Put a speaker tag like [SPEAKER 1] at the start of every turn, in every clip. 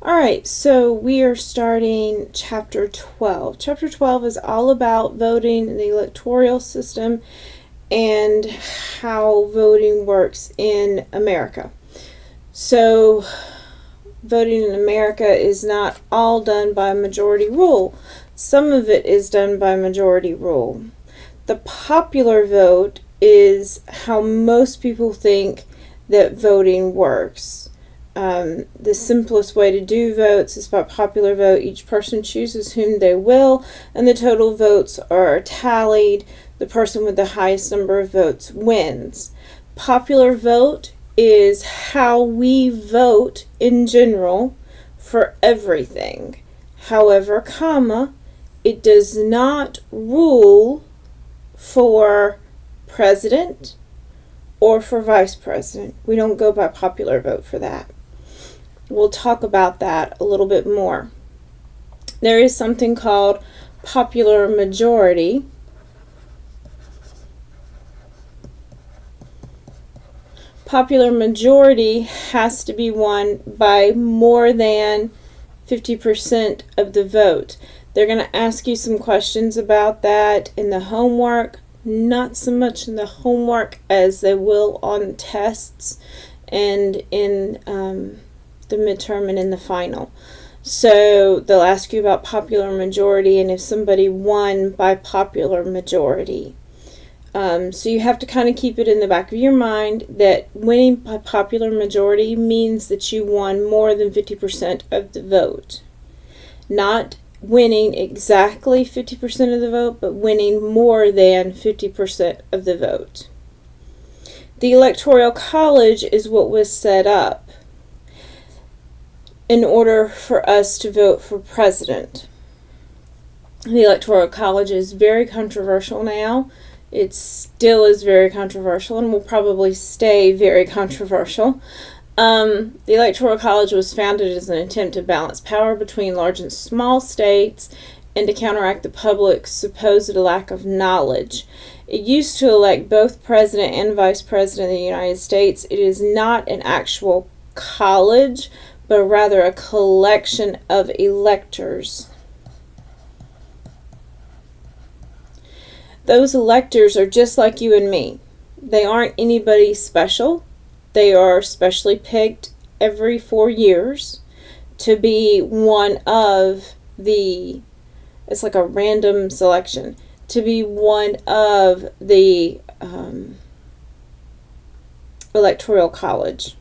[SPEAKER 1] Alright, so we are starting Chapter 12. Chapter 12 is all about voting in the electoral system and how voting works in America. So, voting in America is not all done by majority rule. Some of it is done by majority rule. The popular vote is how most people think that voting works. The simplest way to do votes is by popular vote. Each person chooses whom they will, and the total votes are tallied. The person with the highest number of votes wins. Popular vote is how we vote in general for everything. However, it does not rule for president or for vice president. We don't go by popular vote for that. We'll talk about that a little bit more. There is something called popular majority. Popular majority has to be won by more than 50% of the vote. They're going to ask you some questions about that in the homework. Not so much in the homework as they will on tests and in the midterm and in the final. So they'll ask you about popular majority and if somebody won by popular majority. So you have to kind of keep it in the back of your mind that winning by popular majority means that you won more than 50% of the vote. Not winning exactly 50% of the vote, but winning more than 50% of the vote. The Electoral College is what was set up in order for us to vote for president. The Electoral College is very controversial now. It still is very controversial and will probably stay very controversial. The Electoral College was founded as an attempt to balance power between large and small states and to counteract the public's supposed lack of knowledge. It used to elect both president and vice president of the United States. It is not an actual college, but rather a collection of electors. Those electors are just like you and me. They aren't anybody special. They are specially picked every 4 years to be one of the, it's like a random selection, to be one of the Electoral College.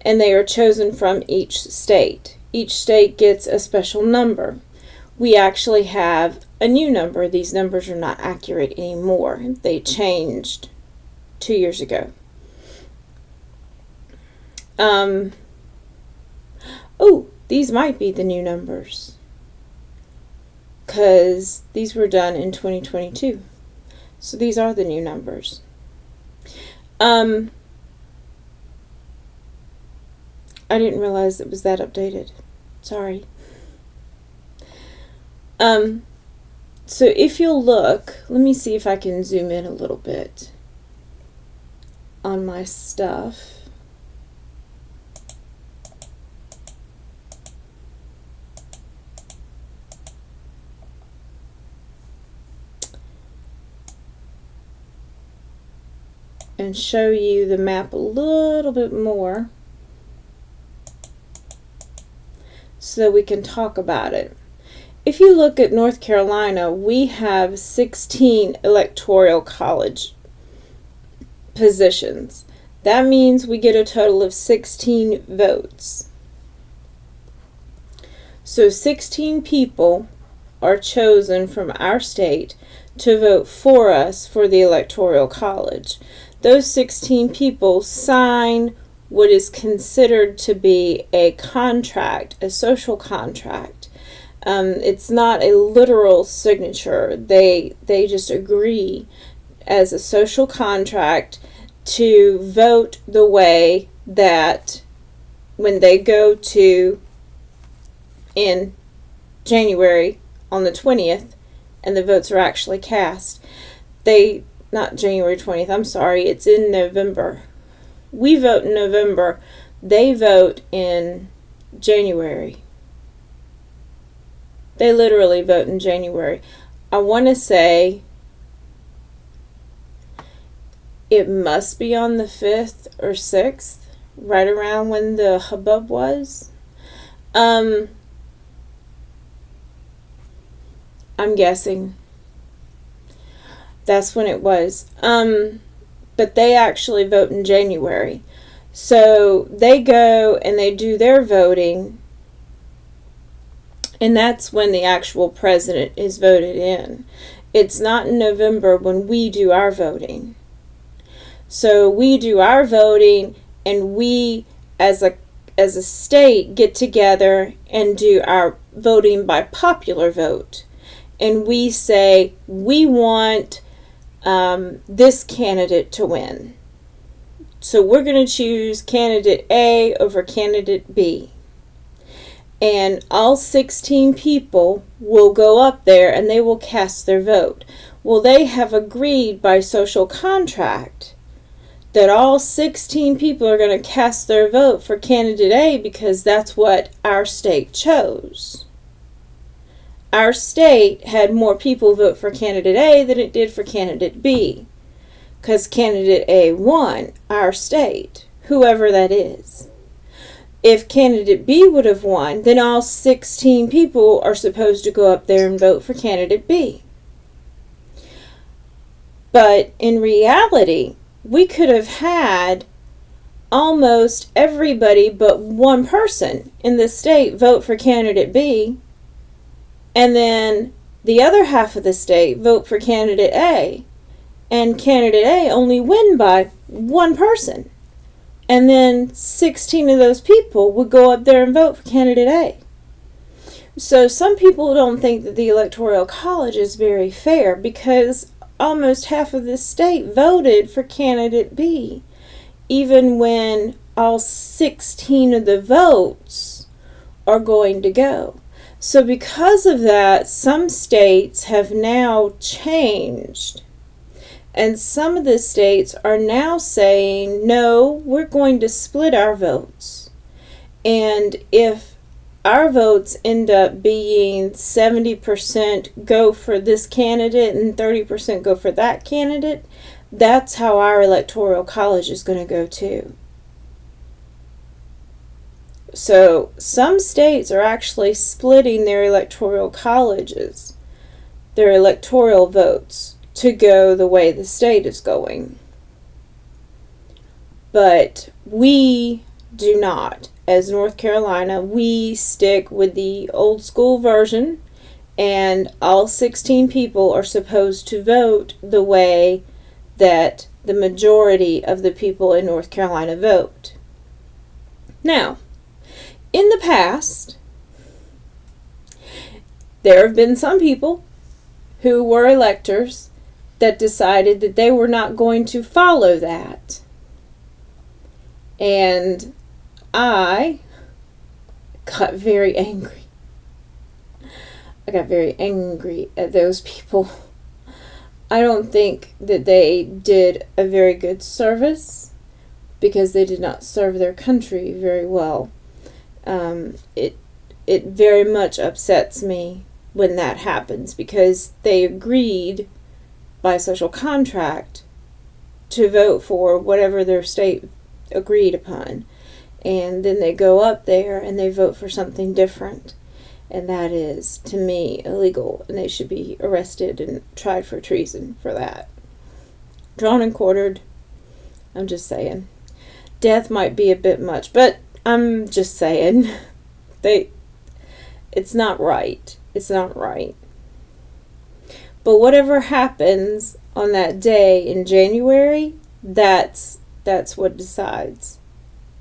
[SPEAKER 1] And they are chosen from each state. Each state gets a special number. We actually have a new number. These numbers are not accurate anymore. They changed 2 years ago. These might be the new numbers, because these were done in 2022. So these are the new numbers. I didn't realize it was that updated. Sorry. So if you'll look, let me see if I can zoom in a little bit on my stuff. And show you the map a little bit more so that we can talk about it. If you look at North Carolina, we have 16 Electoral College positions. That means we get a total of 16 votes. So 16 people are chosen from our state to vote for us for the Electoral College. Those 16 people sign what is considered to be a contract, a social contract. It's not a literal signature. They just agree as a social contract to vote the way that when they go to in January on the 20th and the votes are actually cast. Not January 20th, I'm sorry, it's in November. We vote in November. They vote in January. They literally vote in January. I want to say it must be on the 5th or 6th, right around when the hubbub was. I'm guessing that's when it was. But they actually vote in January. So they go and they do their voting, and that's when the actual president is voted in. It's not in November when we do our voting. So we do our voting, and we as a state get together and do our voting by popular vote. And we say we want this candidate to win. So we're going to choose candidate A over candidate B. And all 16 people will go up there and they will cast their vote. Well, they have agreed by social contract that all 16 people are going to cast their vote for candidate A because that's what our state chose. Our state had more people vote for candidate A than it did for candidate B, because candidate A won our state, whoever that is. If candidate B would have won, then all 16 people are supposed to go up there and vote for candidate B. But in reality, we could have had almost everybody but one person in the state vote for candidate B, and then the other half of the state vote for candidate A, and candidate A only win by one person. And then 16 of those people would go up there and vote for candidate A. So some people don't think that the Electoral College is very fair because almost half of the state voted for candidate B, even when all 16 of the votes are going to go. So because of that, some states have now changed. And some of the states are now saying, no, we're going to split our votes. And if our votes end up being 70% go for this candidate and 30% go for that candidate, that's how our Electoral College is going to go too. So some states are actually splitting their electoral colleges, their electoral votes, to go the way the state is going. But we do not. As North Carolina, we stick with the old school version, and all 16 people are supposed to vote the way that the majority of the people in North Carolina vote. Now, in the past, there have been some people who were electors that decided that they were not going to follow that. And I got very angry. I got very angry at those people. I don't think that they did a very good service because they did not serve their country very well. It very much upsets me when that happens because they agreed by social contract to vote for whatever their state agreed upon, and then they go up there and they vote for something different, and that is, to me, illegal, and they should be arrested and tried for treason for that. Drawn and quartered. I'm just saying. Death might be a bit much, but I'm just saying. It's not right. It's not right. But whatever happens on that day in January, that's what decides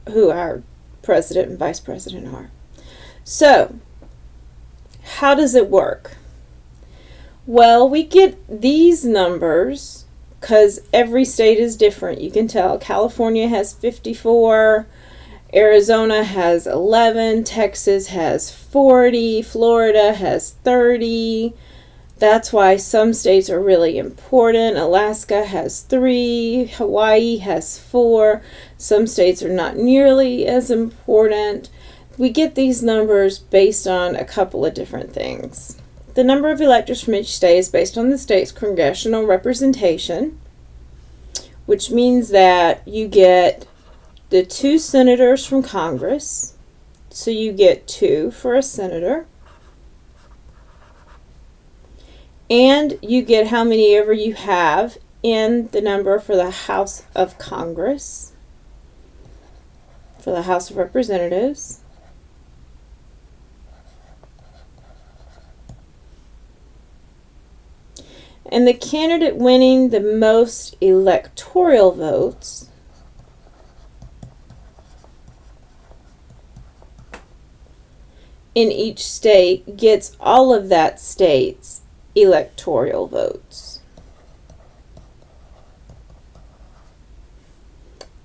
[SPEAKER 1] who our president and vice president are. So, how does it work? Well, we get these numbers because every state is different. You can tell California has 54, Arizona has 11, Texas has 40, Florida has 30. That's why some states are really important. Alaska has 3, Hawaii has 4. Some states are not nearly as important. we get these numbers based on a couple of different things. The number of electors from each state is based on the state's congressional representation, which means that you get the 2 senators from Congress. So you get 2 for a senator. And you get how many ever you have in the number for the House of Congress, for the House of Representatives. And the candidate winning the most electoral votes in each state gets all of that state's electoral votes.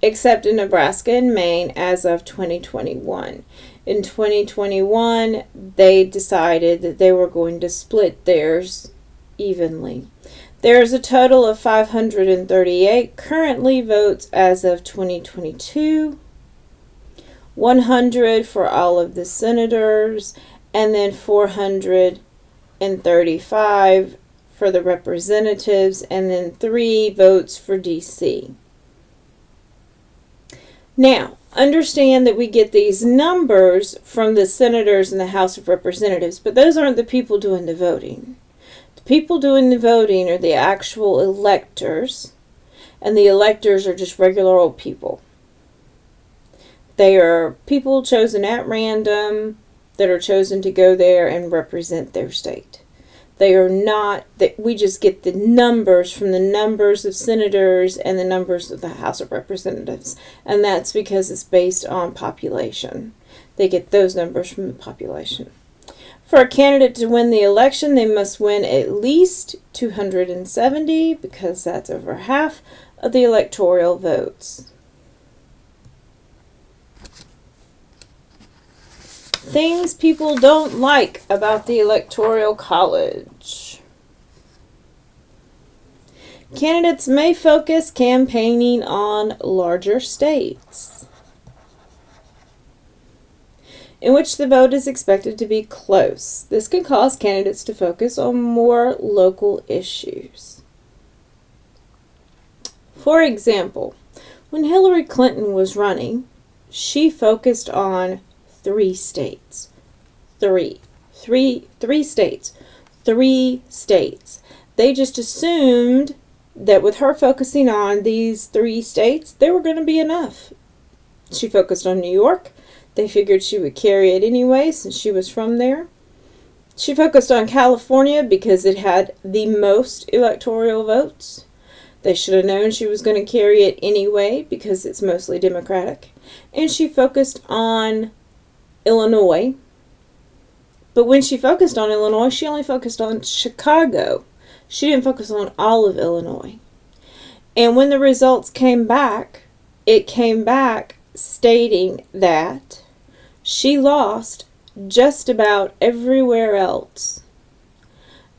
[SPEAKER 1] Except in Nebraska and Maine as of 2021. In 2021, they decided that they were going to split theirs evenly. There's a total of 538 currently votes as of 2022, 100 for all of the senators, and then 435 for the representatives, and then 3 votes for DC. Now, understand that we get these numbers from the senators and the House of Representatives, but those aren't the people doing the voting. People doing the voting are the actual electors, and the electors are just regular old people. They are people chosen at random that are chosen to go there and represent their state. They are not, that we just get the numbers from the numbers of senators and the numbers of the House of Representatives, and that's because it's based on population. They get those numbers from the population. For a candidate to win the election, they must win at least 270, because that's over half of the electoral votes. Things people don't like about the Electoral College. Candidates may focus campaigning on larger states, in which the vote is expected to be close. This can cause candidates to focus on more local issues. For example, when Hillary Clinton was running, she focused on 3 states. Three states. 3 states. They just assumed that with her focusing on these 3 states, they were going to be enough. She focused on New York. They figured she would carry it anyway since she was from there. She focused on California because it had the most electoral votes. They should have known she was going to carry it anyway because it's mostly Democratic. And she focused on Illinois. But when she focused on Illinois, she only focused on Chicago. She didn't focus on all of Illinois. And when the results came back, it came back stating that she lost just about everywhere else.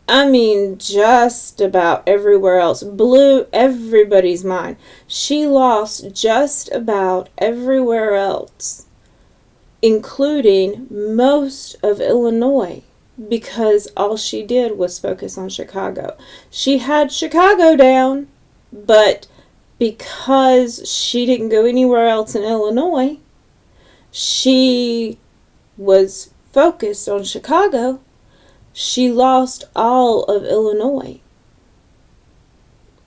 [SPEAKER 1] I mean, just about everywhere else. Blew everybody's mind. She lost just about everywhere else, including most of Illinois, because all she did was focus on Chicago. She had Chicago down, but because she didn't go anywhere else in Illinois, she was focused on Chicago. She lost all of Illinois.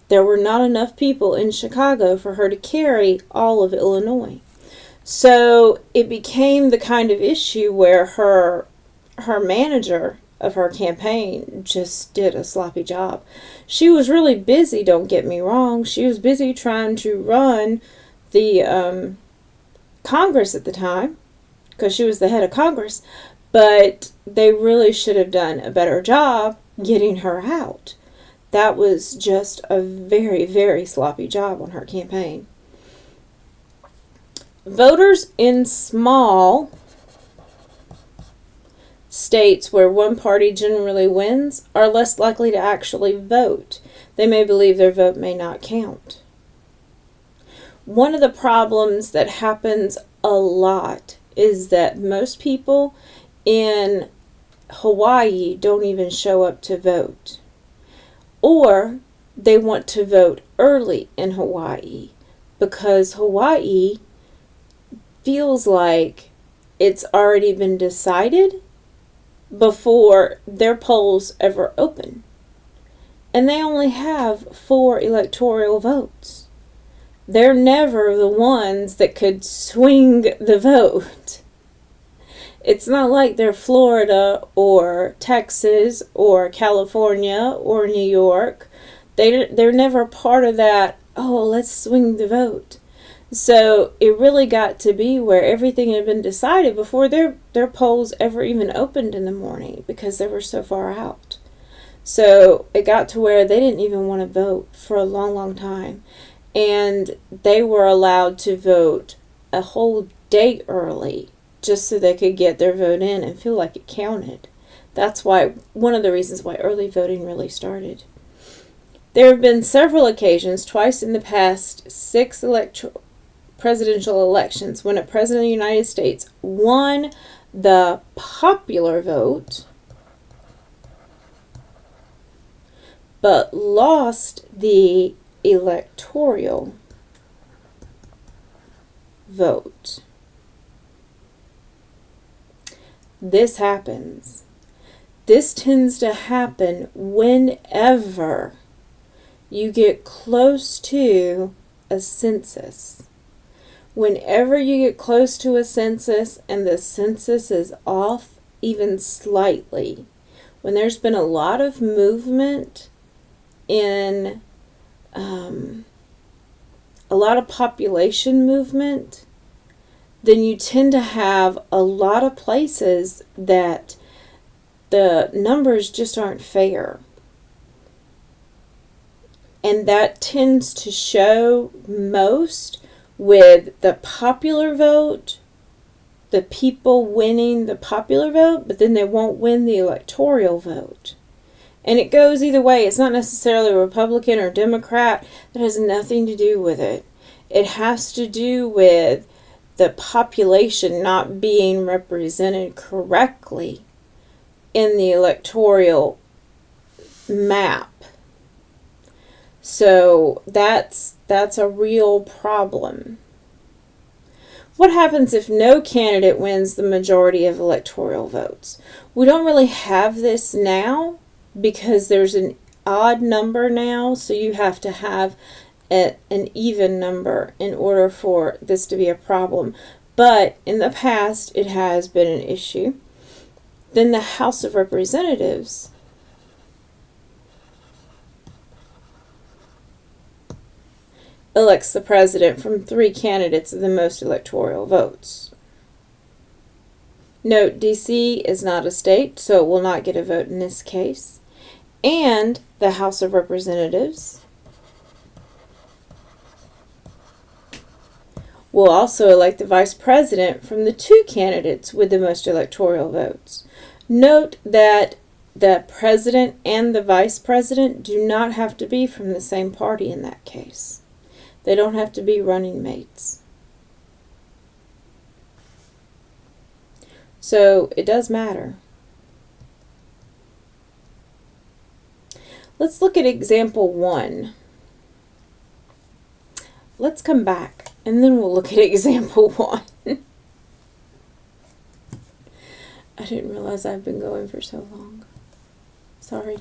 [SPEAKER 1] There were not enough people in Chicago for her to carry all of Illinois. So it became the kind of issue where her manager of her campaign just did a sloppy job. She was really busy, don't get me wrong. She was busy trying to run the Congress at the time, because she was the head of Congress, but they really should have done a better job getting her out. That was just a very, very sloppy job on her campaign. Voters in small states where one party generally wins are less likely to actually vote. They may believe their vote may not count. One of the problems that happens a lot is that most people in Hawaii don't even show up to vote. Or they want to vote early in Hawaii because Hawaii feels like it's already been decided before their polls ever open. And they only have 4 electoral votes. They're never the ones that could swing the vote. It's not like they're Florida or Texas or California or New York. They're never part of that, oh, let's swing the vote. So it really got to be where everything had been decided before their polls ever even opened in the morning because they were so far out. So it got to where they didn't even want to vote for a long, long time. And they were allowed to vote a whole day early just so they could get their vote in and feel like it counted. That's why, one of the reasons why early voting really started. There have been several occasions, twice in the past 6 presidential elections, when a president of the United States won the popular vote but lost the electoral vote. This happens. This tends to happen whenever you get close to a census. Whenever you get close to a census and the census is off even slightly, when there's been a lot of movement in a lot of population movement, then you tend to have a lot of places that the numbers just aren't fair. And that tends to show most with the popular vote, the people winning the popular vote, but then they won't win the electoral vote. And it goes either way. It's not necessarily Republican or Democrat. That has nothing to do with it. It has to do with the population not being represented correctly in the electoral map. So that's a real problem. What happens if no candidate wins the majority of electoral votes? We don't really have this now because there's an odd number now, so you have to have an even number in order for this to be a problem. But in the past, it has been an issue. Then the House of Representatives elects the president from 3 candidates of the most electoral votes. Note, D.C. is not a state, so it will not get a vote in this case. And the House of Representatives will also elect the vice president from the 2 candidates with the most electoral votes. Note that the president and the vice president do not have to be from the same party in that case. They don't have to be running mates. So it does matter. Let's look at example 1. Let's come back and then we'll look at example 1. I didn't realize I've been going for so long. Sorry.